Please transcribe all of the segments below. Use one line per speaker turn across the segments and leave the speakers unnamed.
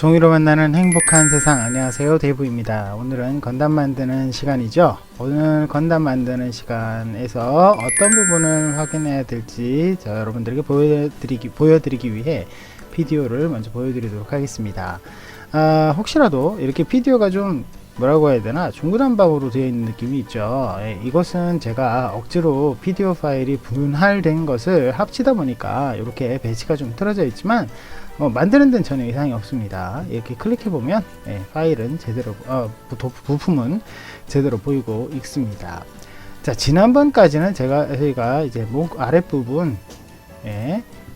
종이로 만나는 행복한 세상. 안녕하세요, 데이브입니다. 오늘은 건담 만드는 시간이죠. 오늘 건담 만드는 시간에서 어떤 부분을 확인해야 될지 여러분들에게 보여드리기 위해 비디오를 먼저 보여드리도록 하겠습니다. 혹시라도 이렇게 비디오가 좀 뭐라고 해야 되나, 중구난방으로 되어 있는 느낌이 있죠. 이것은 제가 억지로 비디오 파일이 분할된 것을 합치다 보니까 이렇게 배치가 좀 틀어져 있지만 만드는 데는 전혀 이상이 없습니다. 이렇게 클릭해 보면 파일은 제대로 부품은 제대로 보이고 있습니다. 자, 지난번까지는 저희가 이제 목 아랫부분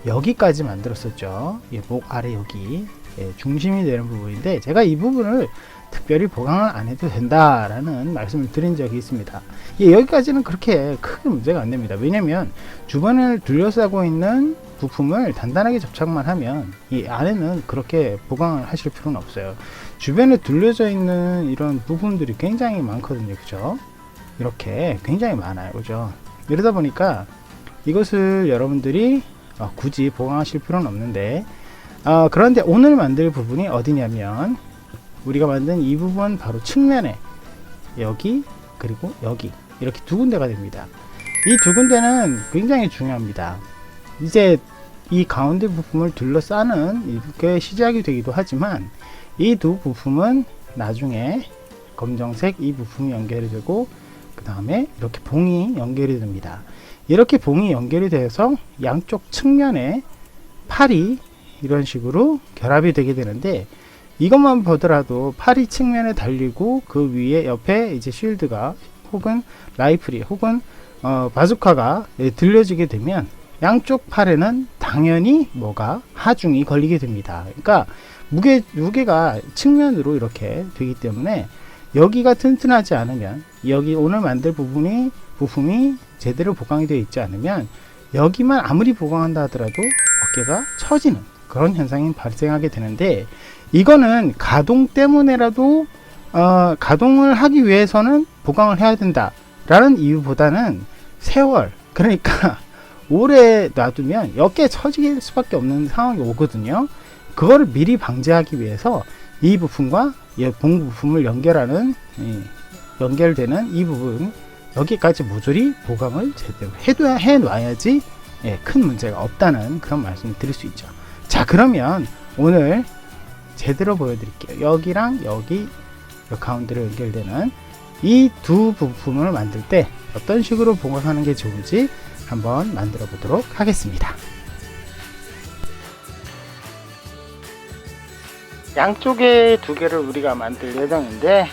여기까지 만들었었죠. 목 아래 여기 중심이 되는 부분인데, 제가 이 부분을 특별히 보강을 안 해도 된다라는 말씀을 드린 적이 있습니다. 여기까지는 그렇게 크게 문제가 안 됩니다. 왜냐면 주변을 둘러싸고 있는 부품을 단단하게 접착만 하면 이 안에는 그렇게 보강을 하실 필요는 없어요. 주변에 둘러져 있는 이런 부품들이 굉장히 많거든요. 그죠? 이렇게 굉장히 많아요. 그죠? 이러다 보니까 이것을 여러분들이 굳이 보강하실 필요는 없는데, 그런데 오늘 만들 부분이 어디냐면, 우리가 만든 이 부분 바로 측면에 여기 그리고 여기 이렇게 두 군데가 됩니다. 이 두 군데는 굉장히 중요합니다. 이제 이 가운데 부품을 둘러싸는 이렇게 시작이 되기도 하지만, 이 두 부품은 나중에 검정색 이 부품이 연결이 되고 그 다음에 이렇게 봉이 연결이 됩니다. 이렇게 봉이 연결이 되어서 양쪽 측면에 팔이 이런 식으로 결합이 되게 되는데, 이것만 보더라도 팔이 측면에 달리고 그 위에 옆에 이제 쉴드가 혹은 라이플이 혹은 바주카가 들려지게 되면 양쪽 팔에는 당연히 뭐가 하중이 걸리게 됩니다. 그러니까 무게가 측면으로 이렇게 되기 때문에 여기가 튼튼하지 않으면, 여기 오늘 만들 부품이 제대로 보강이 되어 있지 않으면 여기만 아무리 보강한다 하더라도 어깨가 처지는 그런 현상이 발생하게 되는데, 이거는 가동 때문에라도 가동을 하기 위해서는 보강을 해야 된다 라는 이유보다는 세월, 그러니까 오래 놔두면 어깨에 처질 수밖에 없는 상황이 오거든요. 그거를 미리 방지하기 위해서 이 부품과 봉 부품을 연결되는 이 부분 여기까지 모조리 보강을 제대로 해놔야지 큰 문제가 없다는 그런 말씀을 드릴 수 있죠. 자, 그러면 오늘 제대로 보여드릴게요. 여기랑 여기 가운데로 연결되는 이 두 부품을 만들 때 어떤 식으로 보강하는 게 좋은지 한번 만들어 보도록 하겠습니다. 양쪽에 두 개를 우리가 만들 예정인데,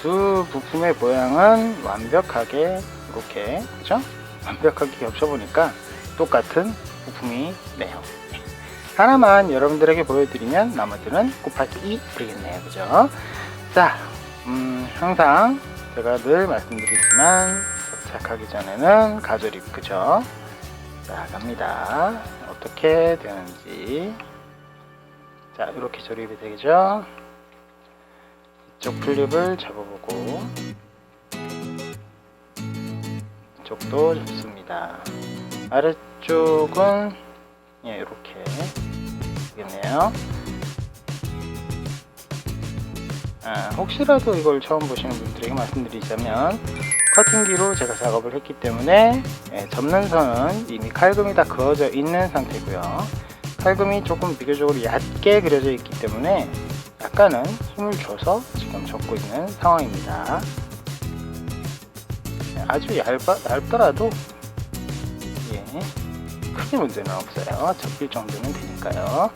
두 부품의 모양은 완벽하게 이렇게, 그죠? 완벽하게 겹쳐보니까 똑같은 부품이 네요. 하나만 여러분들에게 보여드리면 나머지는 곱하기 2 되겠네요. 그죠? 자, 항상 제가 늘 말씀드리지만 접착하기 전에는 가조립, 그죠? 자, 갑니다. 어떻게 되는지. 자, 이렇게 조립이 되죠? 이쪽 플립을 잡아보고 이쪽도 잡습니다. 아래쪽은 이렇게 되겠네요. 혹시라도 이걸 처음 보시는 분들에게 말씀드리자면, 커팅기로 제가 작업을 했기 때문에 접는 선은 이미 칼금이 다 그어져 있는 상태고요. 칼금이 조금 비교적으로 얕게 그려져 있기 때문에 약간은 힘을 줘서 지금 접고 있는 상황입니다. 아주 얇더라도 크게 문제는 없어요. 접힐 정도는 되니까요.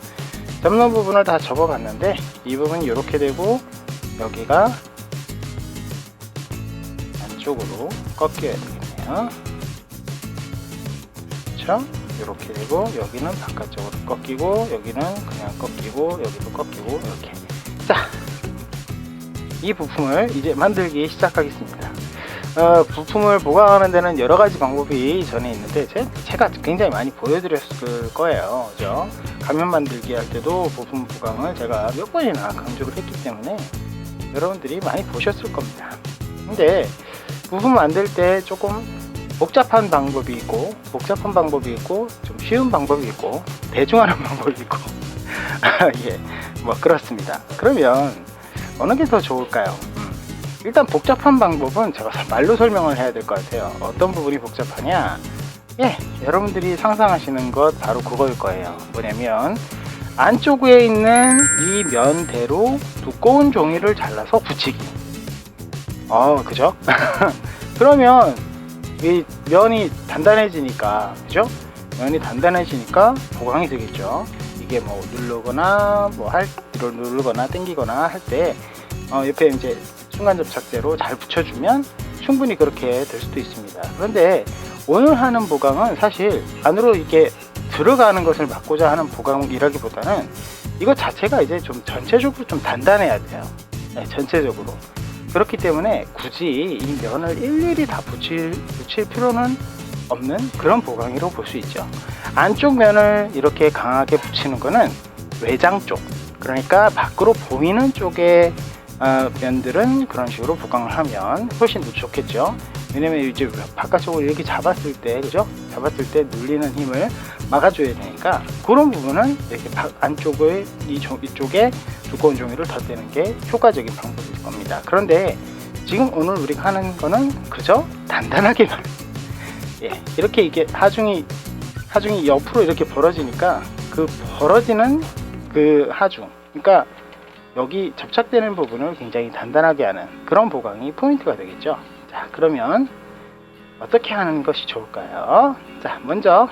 접는 부분을 다 접어봤는데, 이 부분이 이렇게 되고 여기가 안쪽으로 꺾여야 되겠네요. 그렇죠? 이렇게 되고 여기는 바깥쪽으로 꺾이고 여기는 그냥 꺾이고 여기도 꺾이고 이렇게. 자, 이 부품을 이제 만들기 시작하겠습니다. 부품을 보강하는 데는 여러 가지 방법이 전에 있는데 제가 굉장히 많이 보여드렸을 거예요. 그죠? 가면 만들기 할 때도 부품 보강을 제가 몇 번이나 강조를 했기 때문에 여러분들이 많이 보셨을 겁니다. 근데 부품 만들 때 조금 복잡한 방법이 있고 좀 쉬운 방법이 있고 대충 하는 방법이 있고 예, 뭐 그렇습니다. 그러면 어느 게 더 좋을까요? 일단 복잡한 방법은 제가 말로 설명을 해야 될 것 같아요. 어떤 부분이 복잡하냐? 예, 여러분들이 상상하시는 것 바로 그거일 거예요. 뭐냐면 안쪽에 있는 이 면대로 두꺼운 종이를 잘라서 붙이기. 그죠? 그러면 이 면이 단단해지니까, 그죠? 면이 단단해지니까 보강이 되겠죠. 이게 뭐 누르거나 누르거나 당기거나 할 때 옆에 이제 순간 접착제로 잘 붙여주면 충분히 그렇게 될 수도 있습니다. 그런데 오늘 하는 보강은 사실 안으로 이렇게 들어가는 것을 막고자 하는 보강이라기보다는 이것 자체가 이제 좀 전체적으로 좀 단단해야 돼요. 네, 전체적으로. 그렇기 때문에 굳이 이 면을 일일이 다 붙일 필요는 없는 그런 보강이라고 볼 수 있죠. 안쪽 면을 이렇게 강하게 붙이는 거는 외장 쪽, 그러니까 밖으로 보이는 쪽의 면들은 그런 식으로 보강을 하면 훨씬 더 좋겠죠. 왜냐면 이제 바깥쪽으로 이렇게 잡았을 때, 그죠? 잡았을 때 눌리는 힘을 막아줘야 되니까 그런 부분은 이렇게 안쪽의 이쪽에 두꺼운 종이를 덧대는 게 효과적인 방법일 겁니다. 그런데 지금 오늘 우리가 하는 거는 그저 단단하게만, 예, 이렇게 이게 하중이 옆으로 이렇게 벌어지니까 그 벌어지는 그 하중, 그러니까 여기 접착되는 부분을 굉장히 단단하게 하는 그런 보강이 포인트가 되겠죠. 자, 그러면 어떻게 하는 것이 좋을까요? 자, 먼저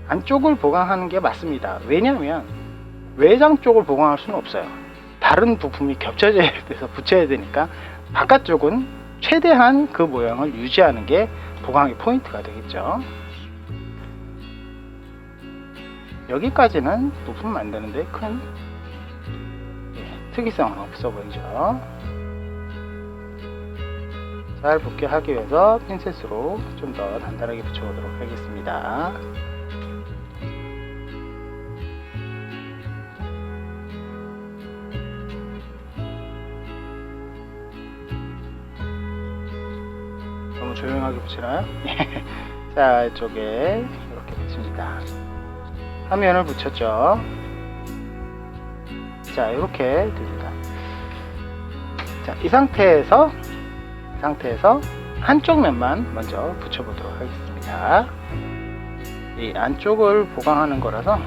안쪽을 보강하는 게 맞습니다. 왜냐하면 외장 쪽을 보강할 수는 없어요. 다른 부품이 겹쳐져야 돼서 붙여야 되니까 바깥쪽은 최대한 그 모양을 유지하는 게 보강의 포인트가 되겠죠. 여기까지는 부품 만드는데 큰 특이성은 없어 보이죠. 잘 붙게 하기 위해서 핀셋으로 좀 더 단단하게 붙여보도록 하겠습니다. 너무 조용하게 붙이나요? 자, 이쪽에 이렇게 붙입니다. 화면을 붙였죠. 자, 이렇게 됩니다. 자, 이 상태에서 한쪽 면만 먼저 붙여보도록 하겠습니다. 이 안쪽을 보강하는 거라서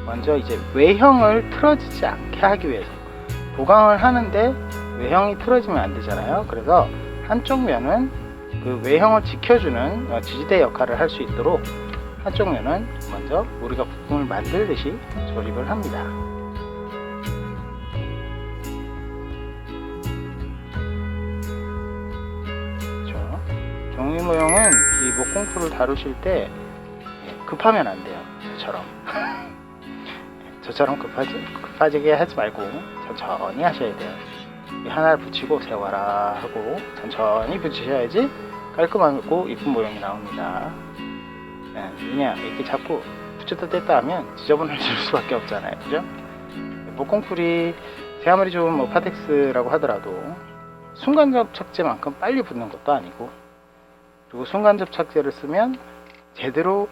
먼저 이제 외형을 틀어지지 않게 하기 위해서 보강을 하는데 외형이 틀어지면 안 되잖아요. 그래서 한쪽 면은 그 외형을 지켜주는 지지대 역할을 할 수 있도록 한쪽 면은 먼저 우리가 부품을 만들듯이 조립을 합니다. 종이 모형은 이 목공풀을 다루실 때 급하면 안 돼요. 저처럼 급하게 하지 말고 천천히 하셔야 돼요. 하나를 붙이고 세워라 하고 천천히 붙이셔야지 깔끔하고 이쁜 모형이 나옵니다. 그냥 이렇게 자꾸 붙였다 뗐다 하면 지저분해질 수밖에 없잖아요. 그죠? 목공풀이 제 아무리 좋은 뭐 파텍스라고 하더라도 순간 접착제만큼 빨리 붙는 것도 아니고, 그리고 순간 접착제를 쓰면 제대로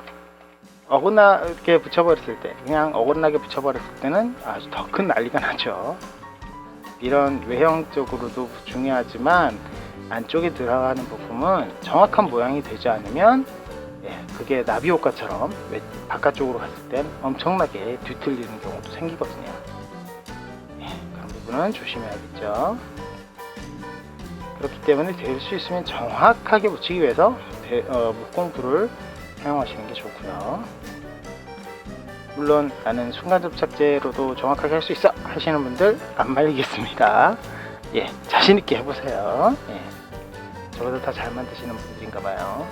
어긋나게 붙여버렸을 때, 그냥 어긋나게 붙여버렸을 때는 아주 더 큰 난리가 나죠. 이런 외형적으로도 중요하지만 안쪽에 들어가는 부품은 정확한 모양이 되지 않으면 그게 나비 효과처럼 바깥쪽으로 갔을 땐 엄청나게 뒤틀리는 경우도 생기거든요. 그런 부분은 조심해야겠죠. 그렇기 때문에 될 수 있으면 정확하게 붙이기 위해서 목공풀을 사용하시는 게 좋고요. 물론 나는 순간 접착제로도 정확하게 할 수 있어 하시는 분들 안 말리겠습니다. 자신 있게 해보세요. 저보다 다 잘 만드시는 분들인가 봐요.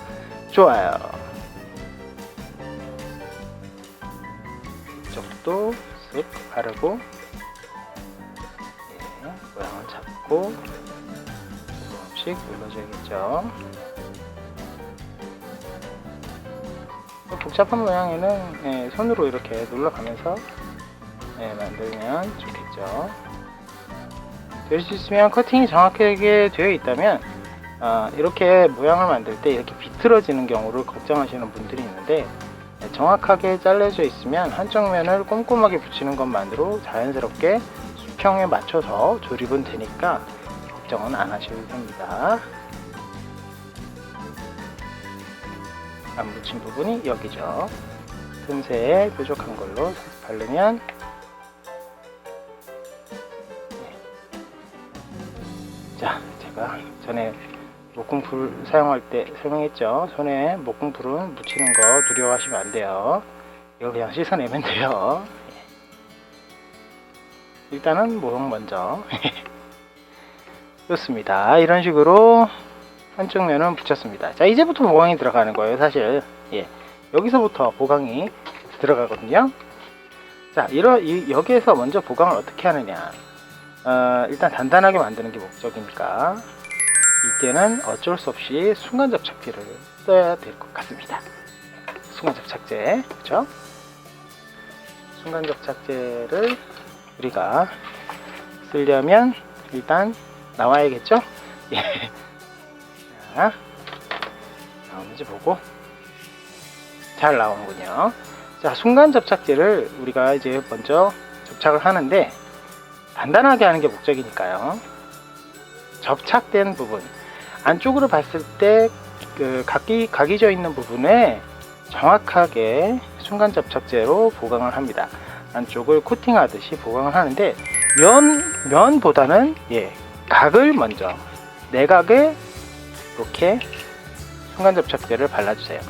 좋아요. 이쪽도 쓱 바르고 모양을 잡고 조금씩 눌러줘야겠죠. 복잡한 모양에는 손으로 이렇게 눌러가면서 만들면 좋겠죠. 될 수 있으면 커팅이 정확하게 되어 있다면 이렇게 모양을 만들 때 이렇게 비틀어지는 경우를 걱정하시는 분들이 있는데 정확하게 잘려져 있으면 한쪽 면을 꼼꼼하게 붙이는 것만으로 자연스럽게 수평에 맞춰서 조립은 되니까 걱정은 안 하셔도 됩니다. 안 붙인 부분이 여기죠. 틈새에 뾰족한 걸로 바르면 자, 제가 전에 목공풀 사용할 때 설명했죠. 손에 목공풀은 묻히는 거 두려워하시면 안 돼요. 이거 그냥 씻어내면 돼요. 일단은 모형 먼저 좋습니다. 이런 식으로 한쪽 면은 붙였습니다. 자, 이제부터 보강이 들어가는 거예요. 사실 여기서부터 보강이 들어가거든요. 자, 여기에서 먼저 보강을 어떻게 하느냐. 일단 단단하게 만드는 게 목적이니까 이때는 어쩔 수 없이 순간 접착제를 써야 될 것 같습니다. 순간 접착제, 그렇죠? 순간 접착제를 우리가 쓰려면 일단 나와야겠죠? 자, 나오는지 보고 잘 나오는군요. 자, 순간 접착제를 우리가 이제 먼저 접착을 하는데 단단하게 하는 게 목적이니까요. 접착된 부분 안쪽으로 봤을 때 그 각이 져 있는 부분에 정확하게 순간 접착제로 보강을 합니다. 안쪽을 코팅하듯이 보강을 하는데 면보다는 각을 먼저 내각에 이렇게 순간 접착제를 발라주세요.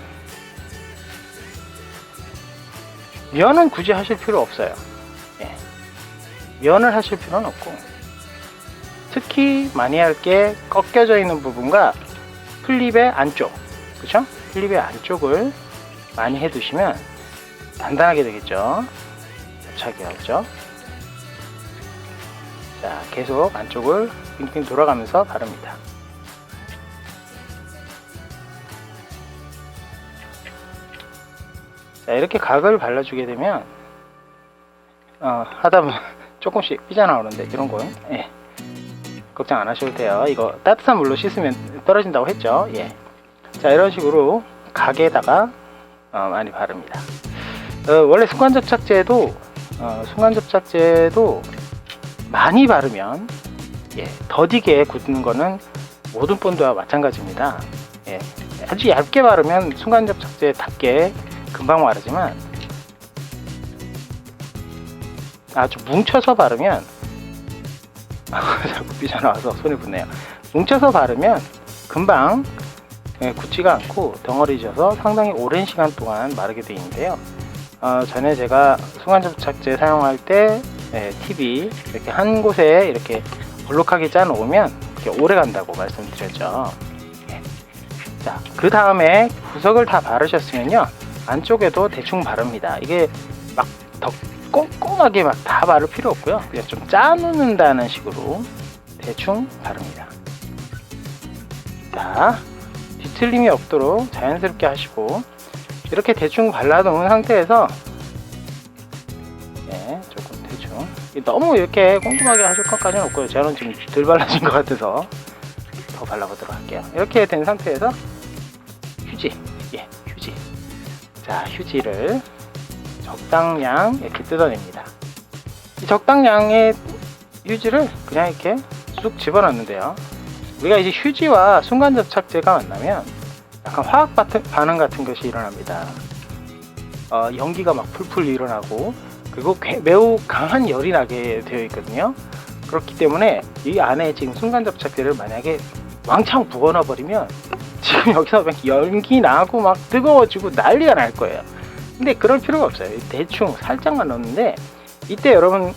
면은 굳이 하실 필요 없어요. 면을 하실 필요는 없고, 특히 많이 할 게 꺾여져 있는 부분과 플립의 안쪽, 그쵸? 플립의 안쪽을 많이 해두시면 단단하게 되겠죠. 접착이었죠. 자, 계속 안쪽을 빙빙 돌아가면서 바릅니다. 자, 이렇게 각을 발라주게 되면 하다 보면 조금씩 삐져나오는데 이런 거 걱정 안 하셔도 돼요. 이거 따뜻한 물로 씻으면 떨어진다고 했죠. 자, 이런 식으로 각에다가 많이 바릅니다. 원래 순간 접착제도 많이 바르면 더디게 굳는 거는 모든 본드와 마찬가지입니다. 아주 얇게 바르면 순간 접착제답게 금방 마르지만 아주 뭉쳐서 바르면 자꾸 삐져나와서 손이 붓네요. 뭉쳐서 바르면 금방 굳지가 않고 덩어리져서 상당히 오랜 시간 동안 마르게 되어 있는데요. 전에 제가 순간 접착제 사용할 때 팁이 이렇게 한 곳에 이렇게 볼록하게 짜 놓으면 이렇게 오래 간다고 말씀드렸죠. 자, 그 다음에 구석을 다 바르셨으면요, 안쪽에도 대충 바릅니다. 이게 막 더 꼼꼼하게 막 다 바를 필요 없고요. 그냥 좀 짜놓는다는 식으로 대충 바릅니다. 자, 뒤틀림이 없도록 자연스럽게 하시고, 이렇게 대충 발라놓은 상태에서 조금 대충, 너무 이렇게 꼼꼼하게 하실 것까지는 없고요. 저는 지금 덜 발라진 것 같아서 더 발라보도록 할게요. 이렇게 된 상태에서 휴지, 자, 휴지를 적당량 이렇게 뜯어냅니다. 이 적당량의 휴지를 그냥 이렇게 쑥 집어넣는데요. 우리가 이제 휴지와 순간 접착제가 만나면 약간 화학 반응 같은 것이 일어납니다. 연기가 막 풀풀 일어나고, 그리고 매우 강한 열이 나게 되어 있거든요. 그렇기 때문에 이 안에 지금 순간 접착제를 만약에 왕창 부어넣어 버리면 지금 여기서 막 연기 나고 막 뜨거워지고 난리가 날 거예요. 근데 그럴 필요가 없어요. 대충 살짝만 넣는데, 이때 여러분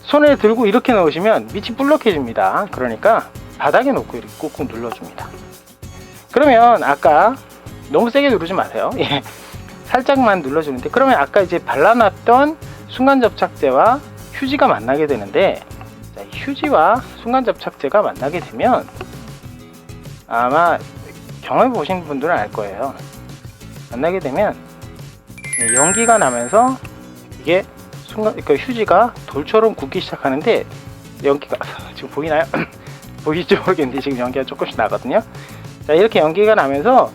손에 들고 이렇게 넣으시면 밑이 불룩해집니다. 그러니까 바닥에 놓고 이렇게 꾹꾹 눌러줍니다. 그러면 아까 너무 세게 누르지 마세요. 살짝만 눌러주는데, 그러면 아까 이제 발라놨던 순간 접착제와 휴지가 만나게 되는데, 자, 휴지와 순간 접착제가 만나게 되면 아마 경험해 보신 분들은 알 거예요. 만나게 되면 연기가 나면서 이게 그러니까 휴지가 돌처럼 굳기 시작하는데, 연기가 지금 보이나요? 보이지 모르겠는데 지금 연기가 조금씩 나거든요. 자, 이렇게 연기가 나면서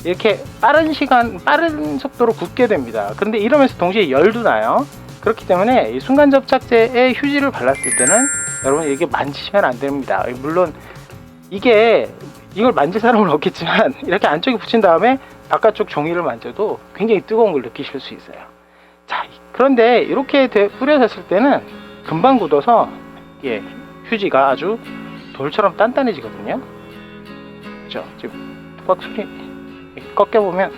이렇게 빠른 속도로 굽게 됩니다. 근데 이러면서 동시에 열도 나요. 그렇기 때문에 이 순간 접착제에 휴지를 발랐을 때는 여러분 이게 만지시면 안 됩니다. 물론 이걸 만질 사람은 없겠지만 이렇게 안쪽에 붙인 다음에 바깥쪽 종이를 만져도 굉장히 뜨거운 걸 느끼실 수 있어요. 자, 그런데 이렇게 뿌려졌을 때는 금방 굳어서 휴지가 아주 돌처럼 단단해지거든요. 그죠? 지금 뚜벅 소리 꺾여보면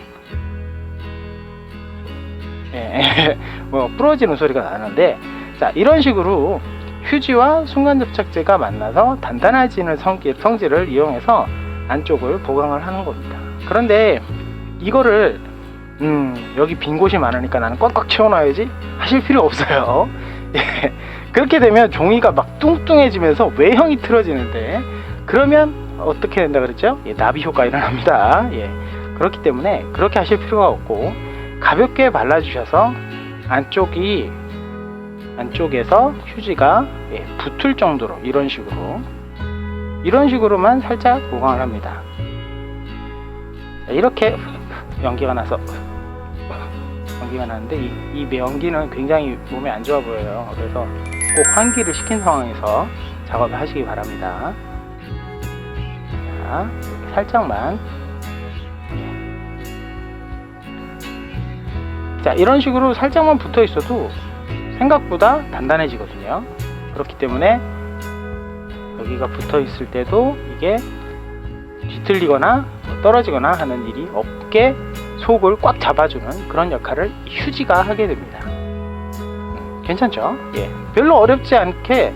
뭐 부러지는 소리가 나는데, 자, 이런 식으로 휴지와 순간접착제가 만나서 단단해지는 성질을 이용해서 안쪽을 보강을 하는 겁니다. 그런데 이거를 여기 빈 곳이 많으니까 나는 꽉꽉 채워놔야지 하실 필요 없어요. 그렇게 되면 종이가 막 뚱뚱해지면서 외형이 틀어지는데, 그러면 어떻게 된다 그랬죠? 나비 효과 일어납니다. 그렇기 때문에 그렇게 하실 필요가 없고, 가볍게 발라주셔서 안쪽에서 휴지가 붙을 정도로 이런 식으로만 살짝 보강을 합니다. 이렇게 연기가 나는데 이 연기는 굉장히 몸에 안 좋아 보여요. 그래서 꼭 환기를 시킨 상황에서 작업을 하시기 바랍니다. 자, 이렇게 살짝만. 자, 이런 식으로 살짝만 붙어 있어도 생각보다 단단해지거든요. 그렇기 때문에 여기가 붙어 있을 때도 이게 뒤틀리거나 떨어지거나 하는 일이 없게 속을 꽉 잡아주는 그런 역할을 휴지가 하게 됩니다. 괜찮죠? 별로 어렵지 않게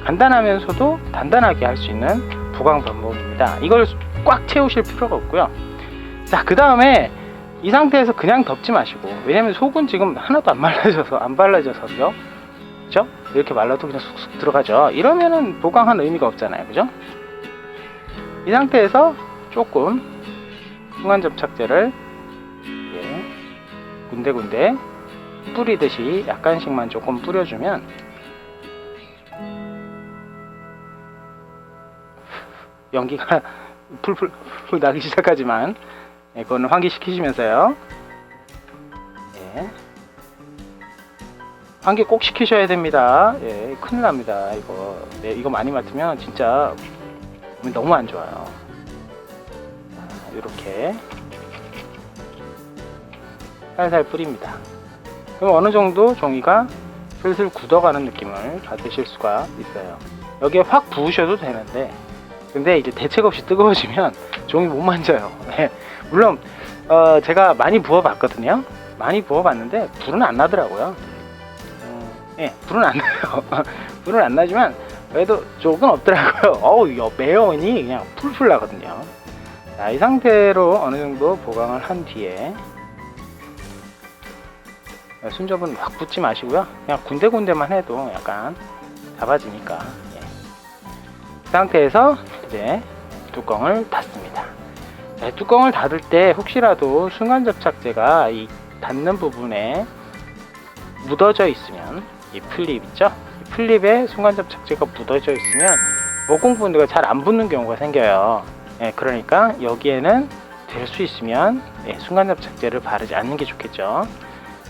간단하면서도 단단하게 할 수 있는 보강 방법입니다. 이걸 꽉 채우실 필요가 없고요. 자, 그 다음에 이 상태에서 그냥 덮지 마시고, 왜냐면 속은 지금 하나도 안 발라져서요. 그죠? 이렇게 말라도 그냥 쑥쑥 들어가죠. 이러면은 보강한 의미가 없잖아요. 그죠? 이 상태에서 조금 순간접착제를 군데군데 뿌리듯이 약간씩만 조금 뿌려주면 연기가 풀풀 나기 시작하지만, 그거는 환기시키시면서요. 환기 꼭 시키셔야 됩니다. 큰일 납니다. 이거 많이 맡으면 진짜 몸이 너무 안 좋아요. 이렇게 살살 뿌립니다. 그럼 어느 정도 종이가 슬슬 굳어가는 느낌을 받으실 수가 있어요. 여기에 확 부으셔도 되는데, 근데 이제 대책 없이 뜨거워지면 종이 못 만져요. 물론 제가 많이 부어봤거든요. 많이 부어봤는데 불은 안 나더라고요. 불은 안 나요. 불은 안 나지만 그래도 쪽은 없더라고요. 매연이 그냥 풀풀 나거든요. 자, 이 상태로 어느 정도 보강을 한 뒤에 순접은 확 붙지 마시고요. 그냥 군데군데만 해도 약간 잡아지니까. 이 상태에서 이제 뚜껑을 닫습니다. 자, 뚜껑을 닫을 때 혹시라도 순간접착제가 이 닫는 부분에 묻어져 있으면, 이 플립 있죠? 이 플립에 순간접착제가 묻어져 있으면 모공 부분들이 잘 안 붙는 경우가 생겨요. 그러니까 여기에는 될 수 있으면 순간접착제를 바르지 않는 게 좋겠죠.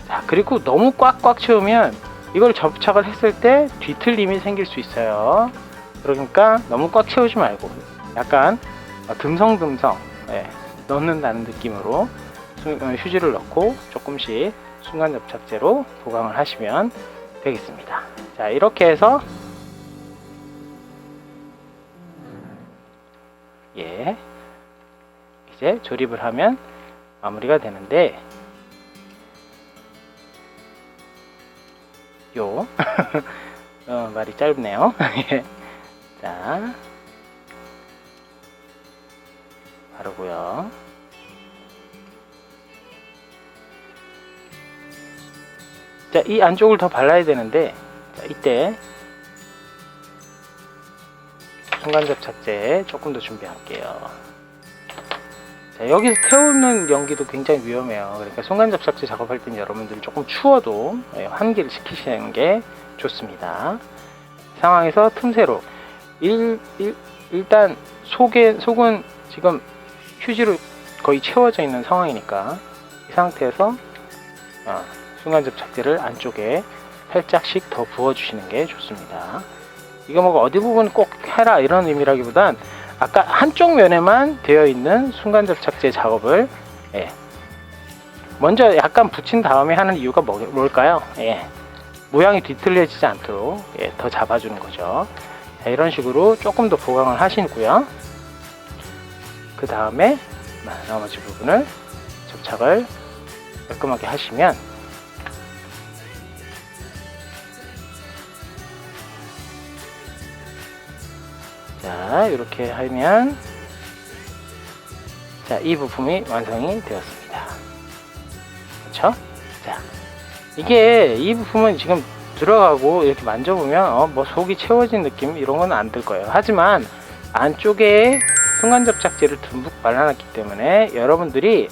자, 그리고 너무 꽉꽉 채우면 이걸 접착을 했을 때 뒤틀림이 생길 수 있어요. 그러니까 너무 꽉 채우지 말고 약간 듬성듬성 넣는다는 느낌으로 휴지를 넣고 조금씩 순간접착제로 보강을 하시면 되겠습니다. 자, 이렇게 해서 이제 조립을 하면 마무리가 되는데, 말이 짧네요. 자, 바르고요. 자, 이 안쪽을 더 발라야 되는데, 자, 이때 순간접착제 조금 더 준비할게요. 자, 여기서 태우는 연기도 굉장히 위험해요. 그러니까 순간접착제 작업할 때는 여러분들이 조금 추워도 환기를 시키시는 게 좋습니다. 상황에서 틈새로 일단 속은 지금 휴지로 거의 채워져 있는 상황이니까 이 상태에서 순간 접착제를 안쪽에 살짝씩 더 부어주시는 게 좋습니다. 이거 뭐 어디 부분 꼭 해라 이런 의미라기보단 아까 한쪽 면에만 되어 있는 순간 접착제 작업을 먼저 약간 붙인 다음에 하는 이유가 뭘까요? 모양이 뒤틀려지지 않도록 더 잡아주는 거죠. 자, 이런 식으로 조금 더 보강을 하시고요. 그 다음에 나머지 부분을 접착을 깔끔하게 하시면 자, 이렇게 하면 자, 이 부품이 완성이 되었습니다. 그렇죠? 자, 이게 이 부품은 지금 들어가고 이렇게 만져보면 뭐 속이 채워진 느낌 이런 건 안 들 거예요. 하지만 안쪽에 순간 접착제를 듬뿍 발라놨기 때문에 여러분들이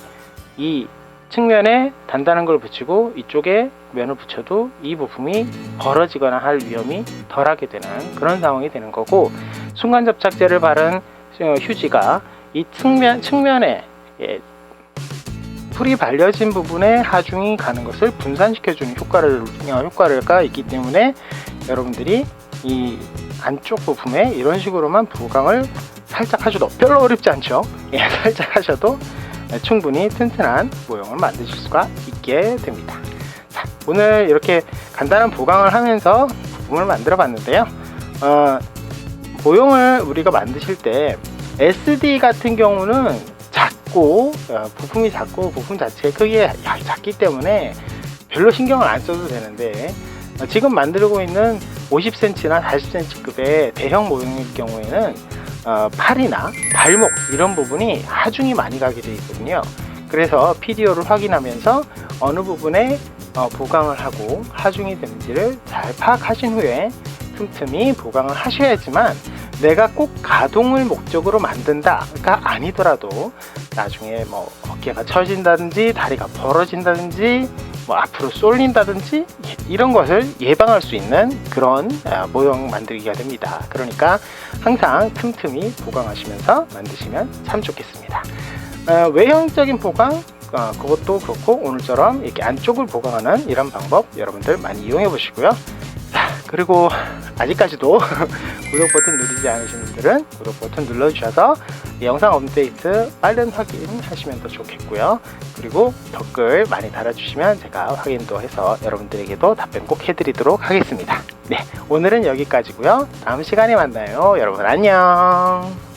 이 측면에 단단한 걸 붙이고 이쪽에 면을 붙여도 이 부품이 벌어지거나 할 위험이 덜하게 되는 그런 상황이 되는 거고, 순간 접착제를 바른 휴지가 이 측면에 풀이 발려진 부분에 하중이 가는 것을 분산시켜주는 효과가 있기 때문에 여러분들이 이 안쪽 부품에 이런 식으로만 부강을 살짝 하셔도 별로 어렵지 않죠. 살짝 하셔도 충분히 튼튼한 모형을 만드실 수가 있게 됩니다. 자, 오늘 이렇게 간단한 보강을 하면서 부품을 만들어 봤는데요. 모형을 우리가 만드실 때 SD 같은 경우는 작고 부품이 작고 부품 자체의 크기가 작기 때문에 별로 신경을 안 써도 되는데, 지금 만들고 있는 50cm나 40cm급의 대형 모형일 경우에는 팔이나 발목 이런 부분이 하중이 많이 가게 되어 있거든요. 그래서 PDO를 확인하면서 어느 부분에 보강을 하고 하중이 되는지를 잘 파악하신 후에 틈틈이 보강을 하셔야지만 내가 꼭 가동을 목적으로 만든다가 아니더라도 나중에 뭐 어깨가 처진다든지 다리가 벌어진다든지 뭐 앞으로 쏠린다든지 이런 것을 예방할 수 있는 그런 모형 만들기가 됩니다. 그러니까 항상 틈틈이 보강하시면서 만드시면 참 좋겠습니다. 외형적인 보강 그것도 그렇고 오늘처럼 이렇게 안쪽을 보강하는 이런 방법 여러분들 많이 이용해 보시고요. 그리고 아직까지도 구독 버튼 누르지 않으신 분들은 구독 버튼 눌러주셔서 영상 업데이트 빠른 확인하시면 더 좋겠고요. 그리고 댓글 많이 달아주시면 제가 확인도 해서 여러분들에게도 답변 꼭 해드리도록 하겠습니다. 네, 오늘은 여기까지고요. 다음 시간에 만나요. 여러분 안녕.